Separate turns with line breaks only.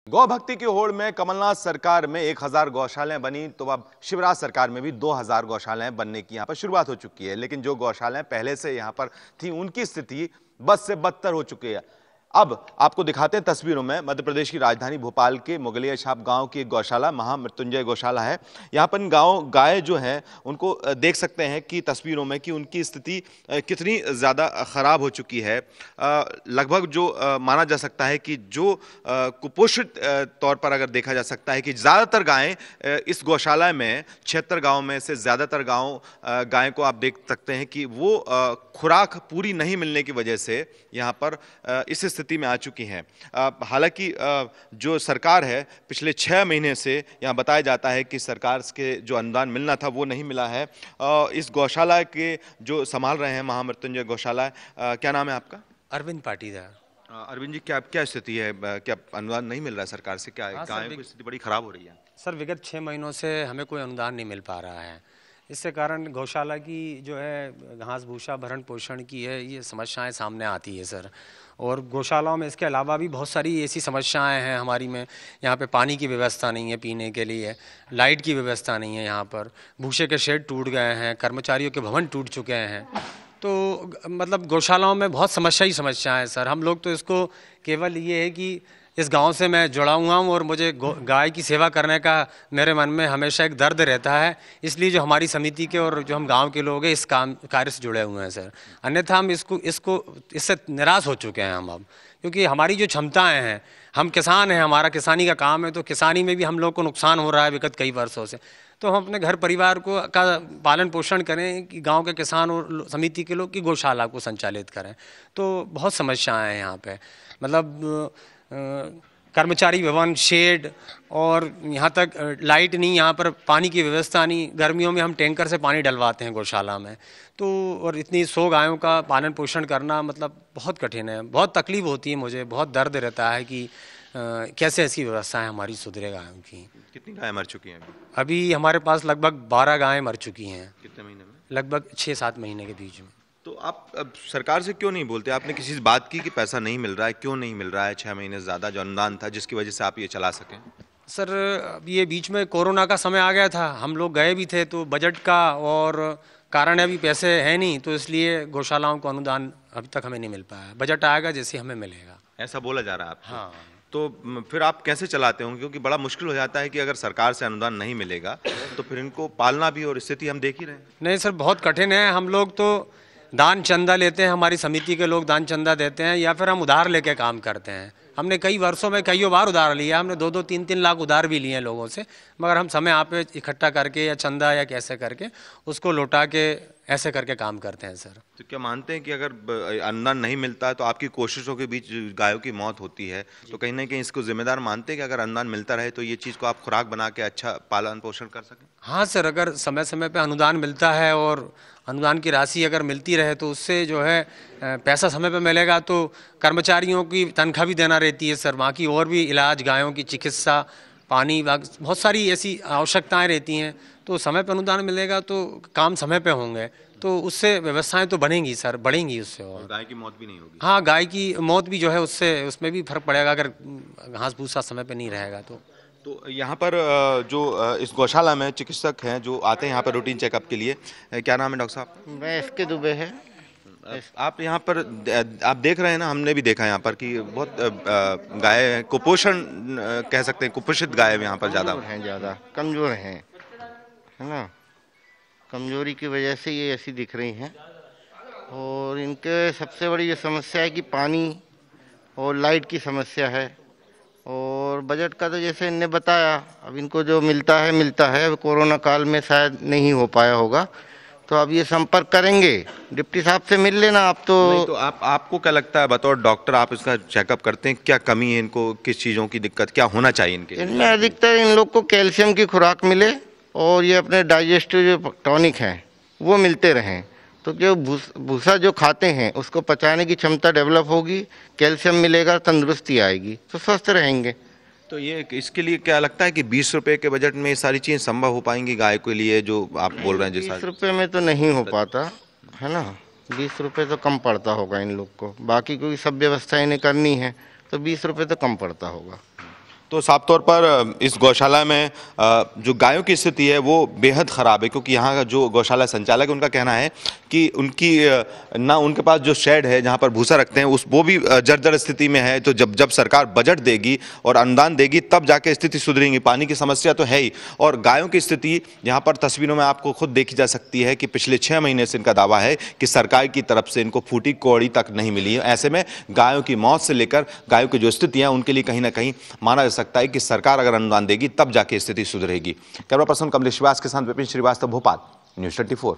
गौ भक्ति की होड़ में कमलनाथ सरकार में 1000 गौशालाएं बनी, तो अब शिवराज सरकार में भी 2000 गौशालाएं बनने की यहां पर शुरुआत हो चुकी है। लेकिन जो गौशालाएं पहले से यहां पर थी, उनकी स्थिति बद से बदतर हो चुकी है। अब आपको दिखाते हैं तस्वीरों में मध्य प्रदेश की राजधानी भोपाल के मुगलिया छाप गांव की एक गौशाला महामृत्युंजय गौशाला है। यहां पर गांव गाय जो है उनको देख सकते हैं कि तस्वीरों में कि उनकी स्थिति कितनी ज़्यादा ख़राब हो चुकी है। लगभग जो माना जा सकता है कि जो कुपोषित तौर पर अगर देखा जा सकता है कि ज़्यादातर गायें इस गौशाला में 76 गाँव में से ज़्यादातर गाय को आप देख सकते हैं कि वो खुराक पूरी नहीं मिलने की वजह से यहाँ पर इस स्थिति में आ चुकी हैं। हालांकि जो सरकार है पिछले 6 महीने से यहाँ बताया जाता है कि सरकार के जो अनुदान मिलना था वो नहीं मिला है। इस गौशाला के जो संभाल रहे हैं महामृत्युंजय गौशाला, क्या नाम है आपका?
अरविंद पाटीदार।
अरविंद जी, क्या स्थिति है? क्या अनुदान नहीं मिल रहा है सरकार से? क्या गायों की स्थिति बड़ी खराब हो रही है?
सर, विगत 6 महीनों से हमें कोई अनुदान नहीं मिल पा रहा है। इससे कारण गौशाला की जो है घास भूसा भरण पोषण की है, ये समस्याएं सामने आती है सर। और गौशालाओं में इसके अलावा भी बहुत सारी ऐसी समस्याएं हैं हमारी में। यहाँ पे पानी की व्यवस्था नहीं है पीने के लिए, लाइट की व्यवस्था नहीं है, यहाँ पर भूसे के शेड टूट गए हैं, कर्मचारियों के भवन टूट चुके हैं। तो मतलब गौशालाओं में बहुत समस्या है सर। हम लोग तो इसको केवल ये है कि इस गांव से मैं जुड़ा हुआ हूँ और मुझे गाय की सेवा करने का मेरे मन में हमेशा एक दर्द रहता है। इसलिए जो हमारी समिति के और जो हम गांव के लोग हैं इस कार्य से जुड़े हुए हैं सर। अन्यथा हम इससे निराश हो चुके हैं हम अब, क्योंकि हमारी जो क्षमताएं हैं, हम किसान हैं, हमारा किसानी का काम है, तो किसानी में भी हम लोग को नुकसान हो रहा है विगत कई वर्षों से। तो हम अपने घर परिवार का पालन पोषण करें कि गांव के किसान और समिति के लोग की गौशाला को संचालित करें। तो बहुत समस्याएं हैं यहाँ पे। मतलब कर्मचारी भवन, शेड और यहाँ तक लाइट नहीं, यहाँ पर पानी की व्यवस्था नहीं। गर्मियों में हम टैंकर से पानी डलवाते हैं गौशाला में। तो और इतनी 100 गायों का पालन पोषण करना मतलब बहुत कठिन है। बहुत तकलीफ होती है मुझे, बहुत दर्द रहता है कि कैसे ऐसी व्यवस्था है हमारी सुधरे गायों की।
कितनी गायें मर चुकी हैं
अभी हमारे पास लगभग 12 गायें मर चुकी हैं।
कितने महीने में?
लगभग 6-7 महीने के बीच में।
तो आप अब सरकार से क्यों नहीं बोलते? आपने किसी से बात की कि पैसा नहीं मिल रहा है? क्यों नहीं मिल रहा है 6 महीने से ज़्यादा जो अनुदान था जिसकी वजह से आप ये चला सकें?
सर, अब ये बीच में कोरोना का समय आ गया था, हम लोग गए भी थे, तो बजट का और कारण अभी पैसे है नहीं, तो इसलिए गौशालाओं को अनुदान अभी तक हमें नहीं मिल पाया। बजट आएगा जैसे हमें मिलेगा,
ऐसा बोला जा रहा है आपको?
हाँ।
तो फिर आप कैसे चलाते होंगे? क्योंकि बड़ा मुश्किल हो जाता है कि अगर सरकार से अनुदान नहीं मिलेगा तो फिर इनको पालना भी, और स्थिति हम देख ही रहे हैं।
नहीं सर, बहुत कठिन है। हम लोग तो दान चंदा लेते हैं, हमारी समिति के लोग दान चंदा देते हैं, या फिर हम उधार लेके काम करते हैं। हमने कई वर्षों में कईयों बार उधार लिया, हमने 2-2, 3-3 लाख उधार भी लिए हैं लोगों से, मगर हम समय आप इकट्ठा करके या चंदा या कैसे करके उसको लौटा के ऐसे करके काम करते हैं सर।
तो क्या मानते हैं कि अगर अनुदान नहीं मिलता है तो आपकी कोशिशों के बीच गायों की मौत होती है, तो कहीं ना कहीं इसको जिम्मेदार मानते हैं कि अगर अनुदान मिलता रहे तो ये चीज़ को आप खुराक बना के अच्छा पालन पोषण कर सकें?
हाँ सर, अगर समय समय पे अनुदान मिलता है और अनुदान की राशि अगर मिलती रहे तो उससे जो है पैसा समय पे मिलेगा, तो कर्मचारियों की तनख्वाह भी देना रहती है सर। बाकी और भी इलाज, गायों की चिकित्सा, पानी, बहुत सारी ऐसी आवश्यकताएं रहती हैं। तो समय पर अनुदान मिलेगा तो काम समय पे होंगे, तो उससे व्यवस्थाएं तो बनेंगी सर, बढ़ेंगी उससे। और
गाय की मौत भी नहीं होगी?
हाँ, गाय की मौत भी जो है उसमें भी फर्क पड़ेगा अगर घास भूसा समय पे नहीं रहेगा तो।
यहाँ पर जो इस गौशाला में चिकित्सक हैं जो आते हैं यहाँ पर रूटीन चेकअप के लिए, क्या नाम है डॉक्टर साहब?
मैं इसके दुबे है।
आप यहाँ पर आप देख रहे हैं ना, हमने भी देखा यहाँ पर कि बहुत गाय कुपोषण कह सकते हैं, कुपोषित गाय यहाँ पर ज़्यादा
हैं, ज़्यादा कमज़ोर हैं, है ना। कमज़ोरी की वजह से ये ऐसी दिख रही हैं। और इनके सबसे बड़ी ये समस्या है कि पानी और लाइट की समस्या है। और बजट का तो जैसे इनने बताया, अब इनको जो मिलता है। अब कोरोना काल में शायद नहीं हो पाया होगा, तो अब ये संपर्क करेंगे। डिप्टी साहब से मिल लेना आप। तो
नहीं, तो आपको क्या लगता है बतौर डॉक्टर, आप इसका चेकअप करते हैं, क्या कमी है इनको, किस चीज़ों की दिक्कत, क्या होना चाहिए इनके?
इनमें अधिकतर इन लोग को कैल्शियम की खुराक मिले और ये अपने डाइजेस्टिव जो टॉनिक हैं वो मिलते रहें, तो जो भूसा जो खाते हैं उसको पचाने की क्षमता डेवलप होगी, कैल्शियम मिलेगा, तंदुरुस्ती आएगी, तो स्वस्थ रहेंगे।
तो ये इसके लिए क्या लगता है कि 20 रुपए के बजट में ये सारी चीज़ें संभव हो पाएंगी गाय के लिए, जो आप बोल रहे हैं?
20 रुपये में तो नहीं हो पाता है ना। 20 रुपये तो कम पड़ता होगा इन लोग को, बाकी क्योंकि सब व्यवस्था इन्हें करनी है तो 20 रुपये तो कम पड़ता होगा।
तो साफ तौर पर इस गौशाला में जो गायों की स्थिति है वो बेहद ख़राब है, क्योंकि यहाँ का जो गौशाला संचालक है उनका कहना है कि उनकी ना उनके पास जो शेड है जहाँ पर भूसा रखते हैं वो भी जर्जर स्थिति में है। तो जब सरकार बजट देगी और अनुदान देगी तब जाके स्थिति सुधरेगी। पानी की समस्या तो है ही, और गायों की स्थिति यहाँ पर तस्वीरों में आपको खुद देखी जा सकती है कि पिछले 6 महीने से इनका दावा है कि सरकार की तरफ से इनको फूटी कौड़ी तक नहीं मिली है। ऐसे में गायों की मौत से लेकर गायों की जो स्थिति है उनके लिए कहीं ना कहीं माना जा सकता है कि सरकार अगर अनुदान देगी तब जाके स्थिति सुधरेगी। कैमरा पर्सन कमलेश श्रीवास्तव के साथ विपिन श्रीवास्तव, भोपाल, न्यूज़ 24।